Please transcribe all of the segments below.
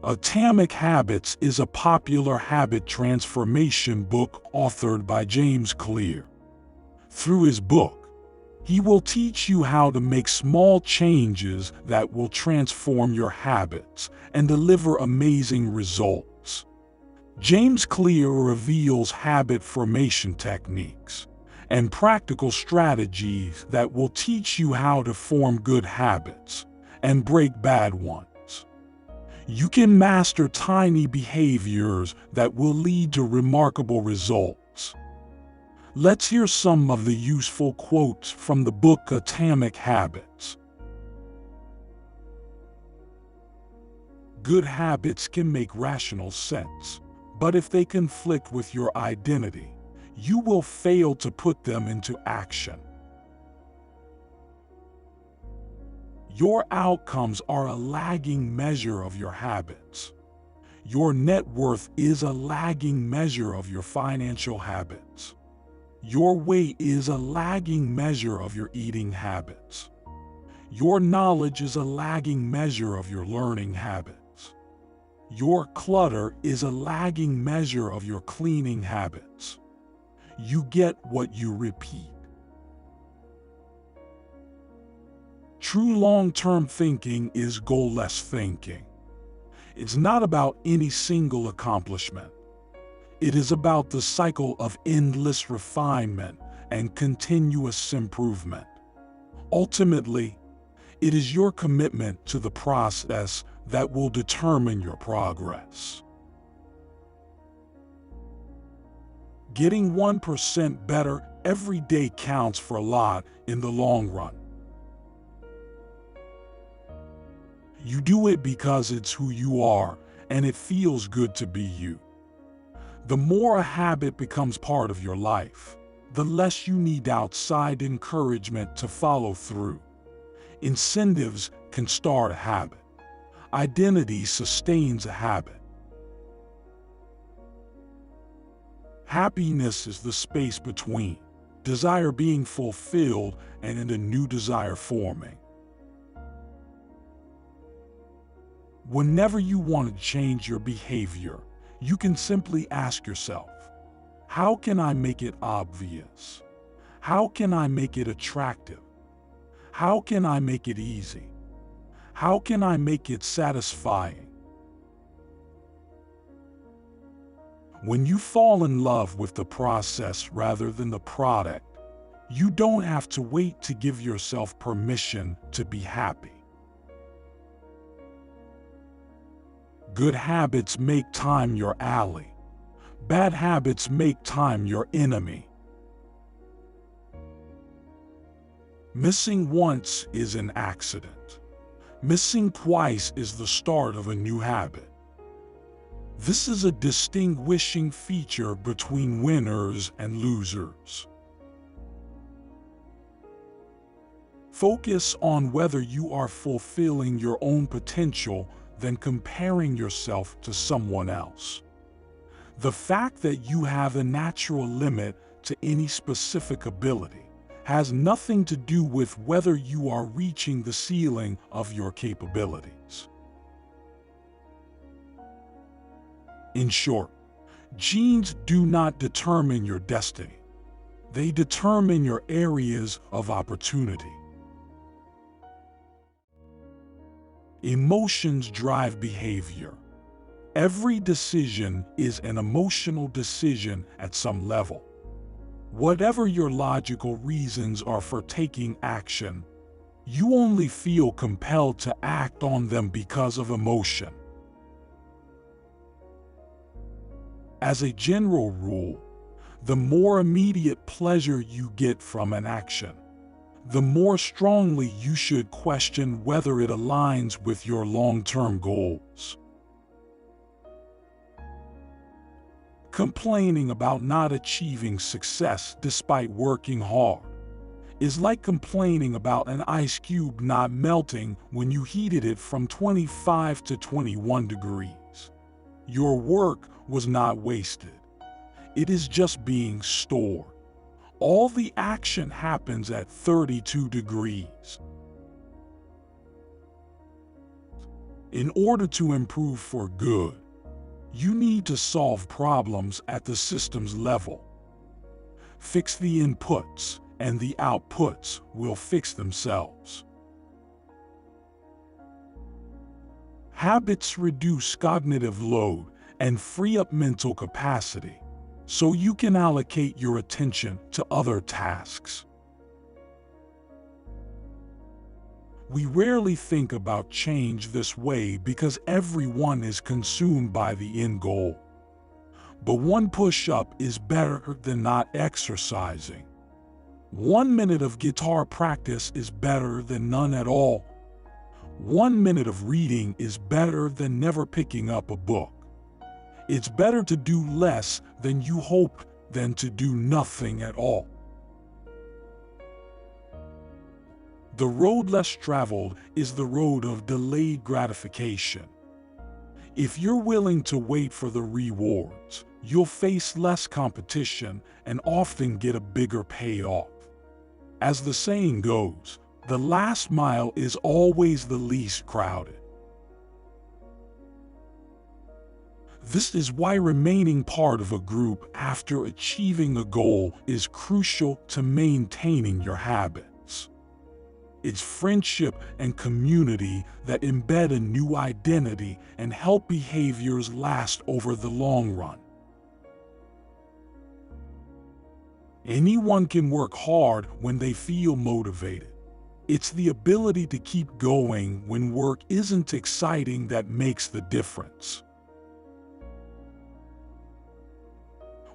Atomic Habits is a popular habit transformation book authored by James Clear. Through his book, he will teach you how to make small changes that will transform your habits and deliver amazing results. James Clear reveals habit formation techniques and practical strategies that will teach you how to form good habits and break bad ones. You can master tiny behaviors that will lead to remarkable results. Let's hear some of the useful quotes from the book Atomic Habits. Good habits can make rational sense, but if they conflict with your identity, you will fail to put them into action. Your outcomes are a lagging measure of your habits. Your net worth is a lagging measure of your financial habits. Your weight is a lagging measure of your eating habits. Your knowledge is a lagging measure of your learning habits. Your clutter is a lagging measure of your cleaning habits. You get what you repeat. True long-term thinking is goal-less thinking. It's not about any single accomplishment. It is about the cycle of endless refinement and continuous improvement. Ultimately, it is your commitment to the process that will determine your progress. Getting 1% better every day counts for a lot in the long run. You do it because it's who you are, and it feels good to be you. The more a habit becomes part of your life, the less you need outside encouragement to follow through. Incentives can start a habit. Identity sustains a habit. Happiness is the space between desire being fulfilled and a new desire forming. Whenever you want to change your behavior, you can simply ask yourself, how can I make it obvious? How can I make it attractive? How can I make it easy? How can I make it satisfying? When you fall in love with the process rather than the product, you don't have to wait to give yourself permission to be happy. Good habits make time your ally. Bad habits make time your enemy. Missing once is an accident. Missing twice is the start of a new habit. This is a distinguishing feature between winners and losers. Focus on whether you are fulfilling your own potential than comparing yourself to someone else. The fact that you have a natural limit to any specific ability has nothing to do with whether you are reaching the ceiling of your capabilities. In short, genes do not determine your destiny. They determine your areas of opportunity. Emotions drive behavior. Every decision is an emotional decision at some level. Whatever your logical reasons are for taking action, you only feel compelled to act on them because of emotion. As a general rule, the more immediate pleasure you get from an action, the more strongly you should question whether it aligns with your long-term goals. Complaining about not achieving success despite working hard is like complaining about an ice cube not melting when you heated it from 25 to 21 degrees. Your work was not wasted. It is just being stored. All the action happens at 32 degrees. In order to improve for good, you need to solve problems at the system's level. Fix the inputs, and the outputs will fix themselves. Habits reduce cognitive load and free up mental capacity, so you can allocate your attention to other tasks. We rarely think about change this way because everyone is consumed by the end goal. But one push-up is better than not exercising. 1 minute of guitar practice is better than none at all. 1 minute of reading is better than never picking up a book. It's better to do less than you hoped than to do nothing at all. The road less traveled is the road of delayed gratification. If you're willing to wait for the rewards, you'll face less competition and often get a bigger payoff. As the saying goes, the last mile is always the least crowded. This is why remaining part of a group after achieving a goal is crucial to maintaining your habits. It's friendship and community that embed a new identity and help behaviors last over the long run. Anyone can work hard when they feel motivated. It's the ability to keep going when work isn't exciting that makes the difference.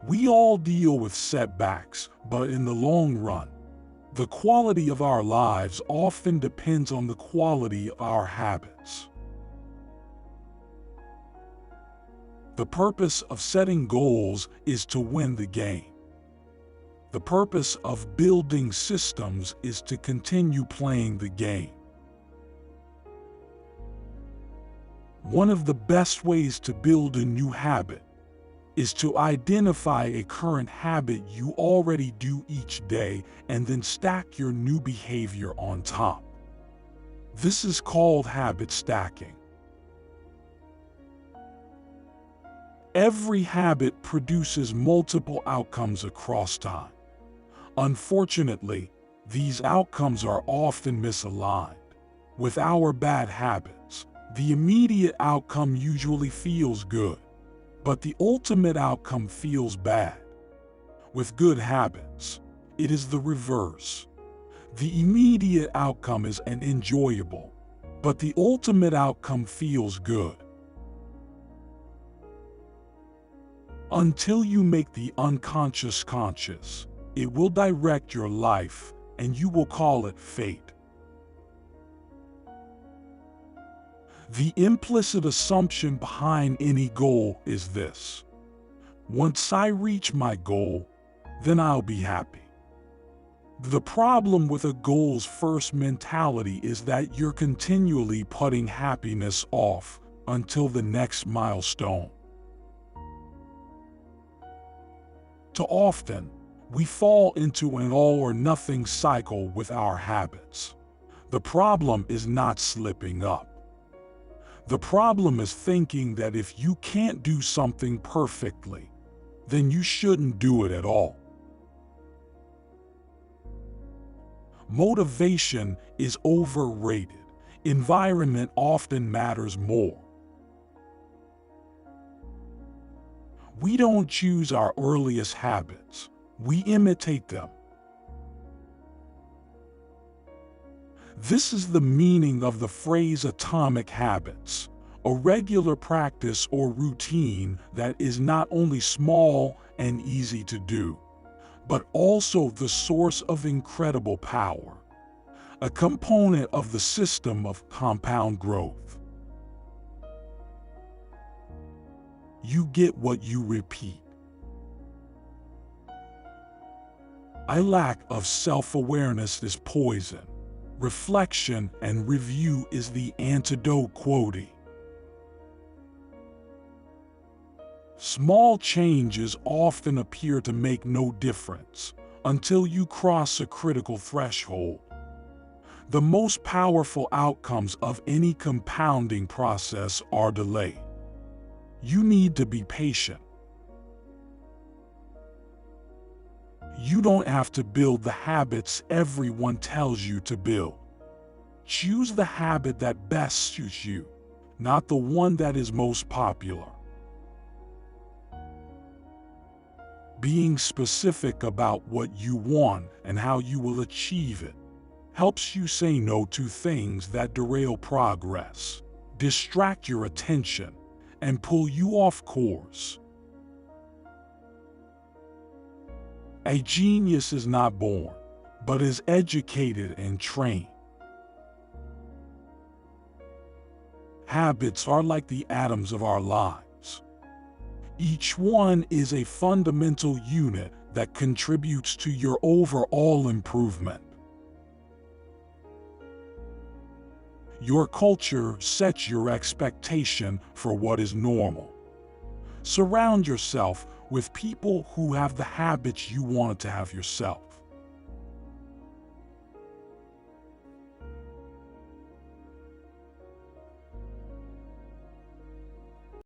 We all deal with setbacks, but in the long run, the quality of our lives often depends on the quality of our habits. The purpose of setting goals is to win the game. The purpose of building systems is to continue playing the game. One of the best ways to build a new habit is to identify a current habit you already do each day and then stack your new behavior on top. This is called habit stacking. Every habit produces multiple outcomes across time. Unfortunately, these outcomes are often misaligned. With our bad habits, the immediate outcome usually feels good, but the ultimate outcome feels bad. With good habits, it is the reverse. The immediate outcome is enjoyable, but the ultimate outcome feels good. Until you make the unconscious conscious, it will direct your life, and you will call it fate. The implicit assumption behind any goal is this: once I reach my goal, then I'll be happy. The problem with a goals-first mentality is that you're continually putting happiness off until the next milestone. Too often, we fall into an all-or-nothing cycle with our habits. The problem is not slipping up. The problem is thinking that if you can't do something perfectly, then you shouldn't do it at all. Motivation is overrated. Environment often matters more. We don't choose our earliest habits. We imitate them. This is the meaning of the phrase atomic habits, a regular practice or routine that is not only small and easy to do, but also the source of incredible power, a component of the system of compound growth. You get what you repeat. A lack of self-awareness is poison. Reflection and review is the antidote. Quote. Small changes often appear to make no difference until you cross a critical threshold. The most powerful outcomes of any compounding process are delayed. You need to be patient. You don't have to build the habits everyone tells you to build. Choose the habit that best suits you, not the one that is most popular. Being specific about what you want and how you will achieve it helps you say no to things that derail progress, distract your attention, and pull you off course. A genius is not born, but is educated and trained. Habits are like the atoms of our lives. Each one is a fundamental unit that contributes to your overall improvement. Your culture sets your expectation for what is normal. Surround yourself with people who have the habits you want to have yourself.